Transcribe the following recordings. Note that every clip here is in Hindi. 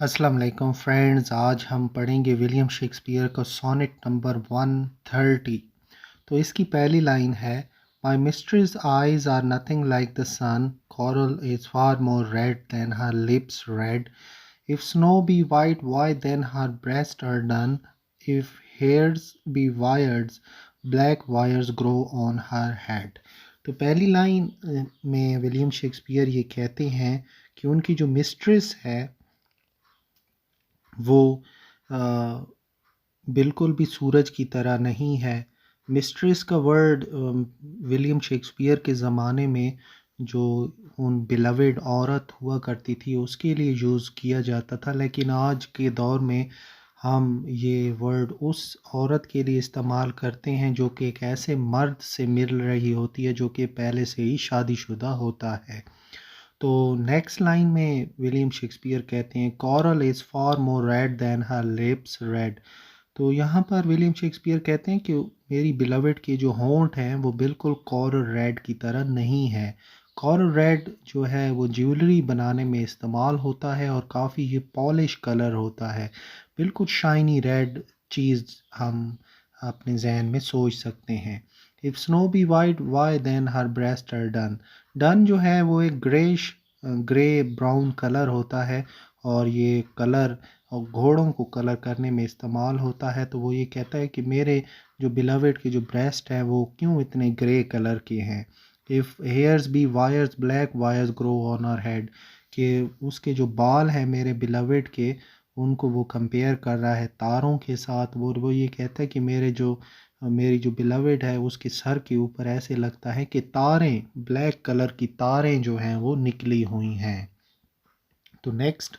अस्सलाम वालेकुम फ्रेंड्स। आज हम पढ़ेंगे विलियम शेक्सपियर का सोनेट नंबर 130। तो इसकी पहली लाइन है, my mistress eyes are nothing like the sun, coral is far more red than her lips red, if snow be white why then her breasts are done, if hairs be wired black wires grow on her head। तो पहली लाइन में विलियम शेक्सपियर ये कहते हैं कि उनकी जो मिस्ट्रेस है वो अ, बिल्कुल भी सूरज की तरह नहीं है। मिस्ट्रेस का वर्ड विलियम शेक्सपियर के ज़माने में जो उन बिलवेड औरत हुआ करती थी उसके लिए यूज़ किया जाता था, लेकिन आज के दौर में हम ये वर्ड उस औरत के लिए इस्तेमाल करते हैं जो कि एक ऐसे मर्द से मिल रही होती है जो कि पहले से ही शादीशुदा होता है। तो नेक्स्ट लाइन में विलियम शेक्सपियर कहते हैं, coral is far more red than her lips red. तो यहाँ पर विलियम शेक्सपियर कहते हैं कि मेरी बिलवेड के जो होंठ हैं वो बिल्कुल कोरल रेड की तरह नहीं है। कोरल रेड जो है वो ज्वेलरी बनाने में इस्तेमाल होता है और काफ़ी ये पॉलिश कलर होता है, बिल्कुल शाइनी रेड चीज़ हम अपने जहन में सोच सकते हैं। If snow be white why then her breast are dun. Dun जो है वो एक ग्रे ब्राउन कलर होता है और ये कलर और घोड़ों को कलर करने में इस्तेमाल होता है। तो वो ये कहता है कि मेरे जो बिलवेड के जो ब्रेस्ट हैं वो क्यों इतने ग्रे कलर के हैं। If hairs be wires black wires grow on our head, कि उसके जो बाल हैं मेरे बिलवेड के उनको वो कंपेयर कर रहा है तारों के साथ। वो ये कहता है कि मेरी जो बिलवेड है उसके सर के ऊपर ऐसे लगता है कि तारें, ब्लैक कलर की तारें जो हैं वो निकली हुई हैं। तो नेक्स्ट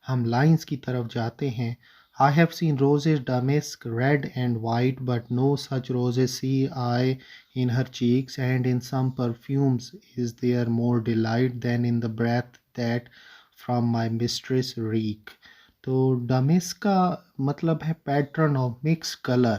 हम लाइंस की तरफ जाते हैं। I have seen roses damask red and white but no such roses see I in her cheeks and in some perfumes is there more delight than in the breath that from my mistress reek. तो डमेस्क का मतलब है पैटर्न ऑफ मिक्स कलर,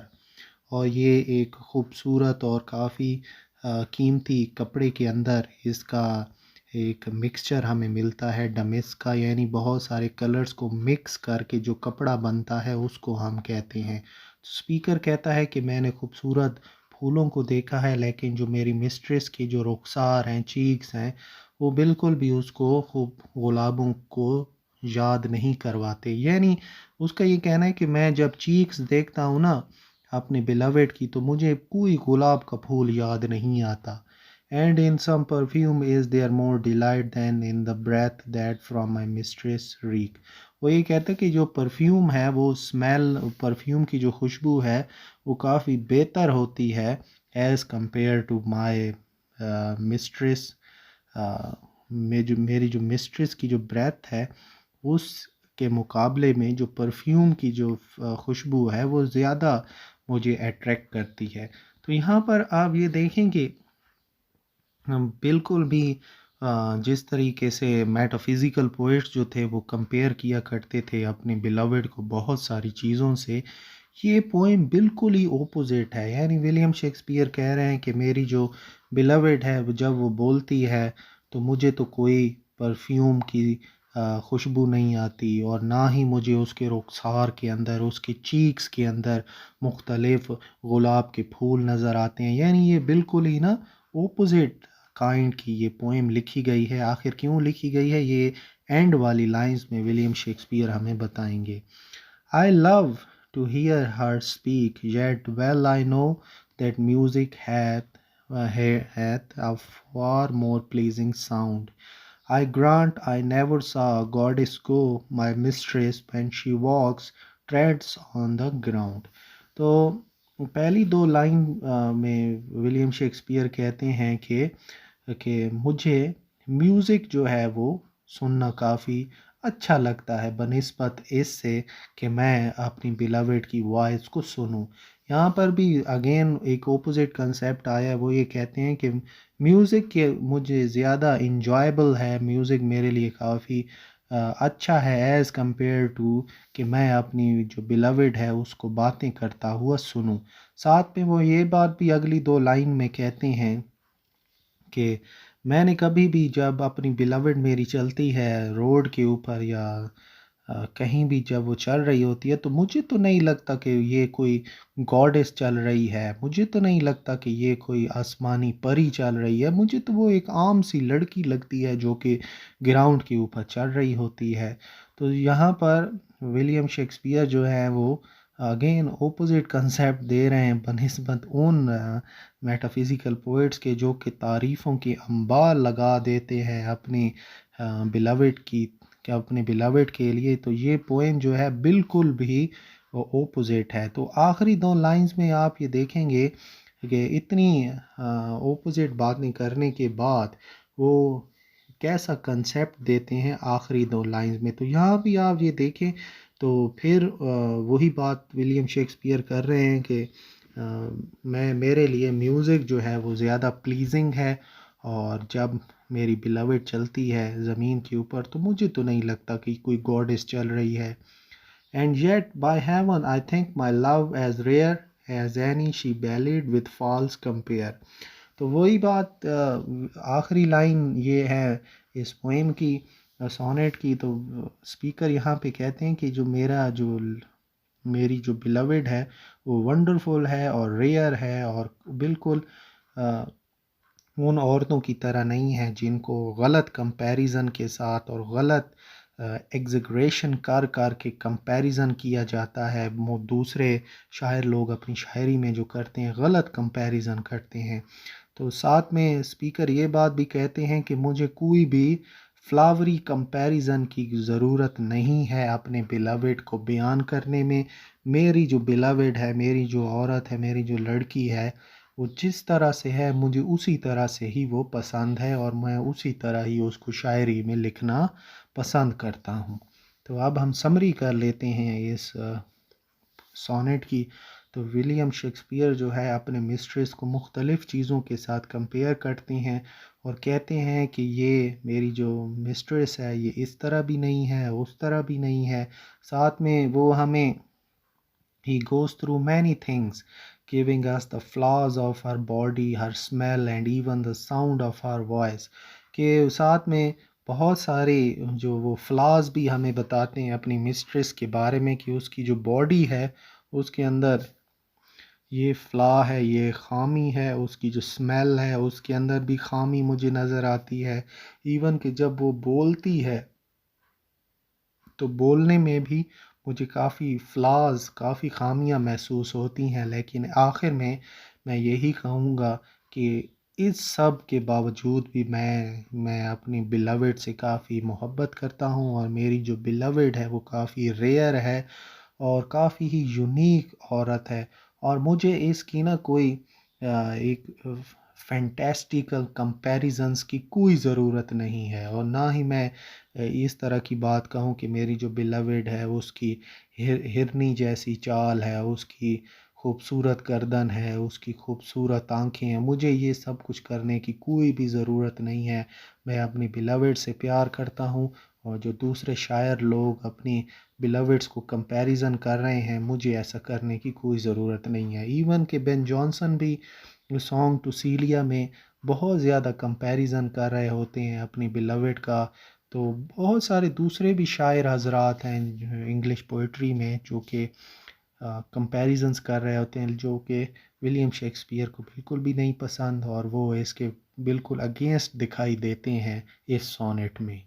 और ये एक खूबसूरत और काफ़ी कीमती कपड़े के अंदर इसका एक मिक्सचर हमें मिलता है डमेस्क का, यानी बहुत सारे कलर्स को मिक्स करके जो कपड़ा बनता है उसको हम कहते हैं। स्पीकर कहता है कि मैंने खूबसूरत फूलों को देखा है लेकिन जो मेरी मिस्ट्रेस के जो रुखसार हैं, चीक्स हैं, वो बिल्कुल भी उसको खूब गुलाबों को याद नहीं करवाते। यानी उसका ये कहना है कि मैं जब चीक्स देखता हूँ ना अपने बिलवेड की तो मुझे कोई गुलाब का फूल याद नहीं आता। And in some perfume is there more delight than in the breath that from my mistress reek. वो ये कहता है कि जो परफ्यूम है वो स्मेल, परफ्यूम की जो खुशबू है वो काफ़ी बेहतर होती है as compare to my mistress. मेरी जो मिस्ट्रेस की जो ब्रेथ है उसके मुकाबले में जो परफ्यूम की जो खुशबू है वो ज़्यादा मुझे अट्रैक्ट करती है। तो यहाँ पर आप ये देखेंगे हम बिल्कुल भी जिस तरीके से मेटाफिज़िकल पोएट्स जो थे वो कंपेयर किया करते थे अपने बिलवेड को बहुत सारी चीज़ों से, ये पोएम बिल्कुल ही ओपोजिट है। यानी विलियम शेक्सपियर कह रहे हैं कि मेरी जो बिलवेड है जब वो बोलती है तो मुझे तो कोई परफ्यूम की खुशबू नहीं आती और ना ही मुझे उसके रुखसार के अंदर, उसके चीक्स के अंदर मुख्तलिफ गुलाब के फूल नज़र आते हैं। यानी ये बिल्कुल ही ना ओपोजिट काइंड की ये पोएम लिखी गई है। आखिर क्यों लिखी गई है ये एंड वाली लाइंस में विलियम शेक्सपियर हमें बताएंगे। I love to hear her speak yet well I know that music hath a far more pleasing sound. I grant I never saw a goddess go, my mistress when she walks treads on the ground। तो पहली दो लाइन में विलियम शेक्सपियर कहते हैं कि मुझे म्यूज़िक जो है वो सुनना काफ़ी अच्छा लगता है बनिस्बत इससे कि मैं अपनी बिलवेड की वॉइस को सुनूं। यहाँ पर भी अगेन एक ओपोजिट कंसेप्ट आया है। वो ये कहते हैं कि म्यूज़िक के मुझे ज़्यादा इंजॉयबल है, म्यूज़िक मेरे लिए काफ़ी अच्छा है एज़ कंपेयर टू कि मैं अपनी जो बिलवेड है उसको बातें करता हुआ सुनूं। साथ में वो ये बात भी अगली दो लाइन में कहते हैं कि मैंने कभी भी जब अपनी बिलवेड मेरी चलती है रोड के ऊपर या कहीं भी जब वो चल रही होती है तो मुझे तो नहीं लगता कि ये कोई गॉडेस चल रही है, मुझे तो नहीं लगता कि ये कोई आसमानी परी चल रही है, मुझे तो वो एक आम सी लड़की लगती है जो कि ग्राउंड के ऊपर चल रही होती है। तो यहाँ पर विलियम शेक्सपियर जो है वो अगेन ओपोजिट कंसेप्ट दे रहे हैं बनिस्बत उन मेटाफिज़िकल पोएट्स के जो कि तारीफ़ों के अंबार लगा देते हैं अपनी बिलवेड की, कि अपने बिलवेड के लिए। तो ये पोएम जो है बिल्कुल भी ओपोजिट है। तो आखिरी दो लाइंस में आप ये देखेंगे कि इतनी ओपोजिट बातें करने के बाद वो कैसा कंसेप्ट देते हैं आखिरी दो लाइंस में। तो यहाँ भी आप ये देखें तो फिर वही बात विलियम शेक्सपियर कर रहे हैं कि मैं, मेरे लिए म्यूज़िक जो है वो ज़्यादा प्लीजिंग है, और जब मेरी बिलवेड चलती है ज़मीन के ऊपर तो मुझे तो नहीं लगता कि कोई गॉडेस चल रही है। And yet by heaven I think my love as rare as any she belied with false compare. तो वही बात आखिरी लाइन ये है इस पोएम की, सोनेट की। तो स्पीकर यहाँ पे कहते हैं कि जो मेरी जो बिलवेड है वो वंडरफुल है और रेयर है, और बिल्कुल उन औरतों की तरह नहीं है जिनको गलत कंपैरिजन के साथ और गलत एग्जग्रेशन कर कर के कंपैरिजन किया जाता है। वो दूसरे शायर लोग अपनी शायरी में जो करते हैं गलत कंपैरिजन करते हैं। तो साथ में स्पीकर ये बात भी कहते हैं कि मुझे कोई भी फ्लावरी कंपैरिजन की ज़रूरत नहीं है अपने बिलवेड को बयान करने में। मेरी जो बिलवेड है, मेरी जो औरत है, मेरी जो लड़की है, वो जिस तरह से है मुझे उसी तरह से ही वो पसंद है, और मैं उसी तरह ही उसको शायरी में लिखना पसंद करता हूँ। तो अब हम समरी कर लेते हैं इस सोनेट की। तो विलियम शेक्सपियर जो है अपने मिस्ट्रेस को मुख्तलिफ़ चीज़ों के साथ कंपेयर करते हैं और कहते हैं कि ये मेरी जो मिस्ट्रेस है ये इस तरह भी नहीं है, उस तरह भी नहीं है। साथ में वो हमें, he goes through many things, giving us the flaws of her body, her smell and even the sound of her voice। के साथ में बहुत सारे जो वो फ्लाज भी हमें बताते हैं अपनी मिस्ट्रेस के बारे में, कि उसकी जो बॉडी है उसके अंदर ये फ़्ला है, ये ख़ामी है, उसकी जो स्मेल है उसके अंदर भी ख़ामी मुझे नज़र आती है। इवन कि जब वो बोलती है तो बोलने में भी मुझे काफ़ी फ़्लाज़, काफ़ी ख़ामियाँ महसूस होती हैं। लेकिन आखिर में मैं यही कहूँगा कि इस सब के बावजूद भी मैं अपनी बिलवेड से काफ़ी मोहब्बत करता हूँ, और मेरी जो बिलवेड है वो काफ़ी रेयर है और काफ़ी ही यूनिक औरत है। और मुझे इसकी ना कोई एक फैंटास्टिकल कंपैरिजंस की कोई ज़रूरत नहीं है, और ना ही मैं इस तरह की बात कहूँ कि मेरी जो बिलवेड है उसकी हिरनी जैसी चाल है, उसकी खूबसूरत गर्दन है, उसकी खूबसूरत आंखें हैं। मुझे ये सब कुछ करने की कोई भी ज़रूरत नहीं है। मैं अपनी बिलवेड से प्यार करता हूँ, और जो दूसरे शायर लोग अपनी बिलवेड्स को कंपैरिजन कर रहे हैं मुझे ऐसा करने की कोई ज़रूरत नहीं है। इवन कि बेन जॉनसन भी सॉन्ग टू सीलिया में बहुत ज़्यादा कंपैरिजन कर रहे होते हैं अपनी बिलवेड का। तो बहुत सारे दूसरे भी शायर हजरात हैं इंग्लिश पोइट्री में जो कि कंपैरिजन्स कर रहे होते हैं, जो कि विलियम शेक्सपियर को बिल्कुल भी नहीं पसंद, और वो इसके बिल्कुल अगेंस्ट दिखाई देते हैं इस सोनेट में।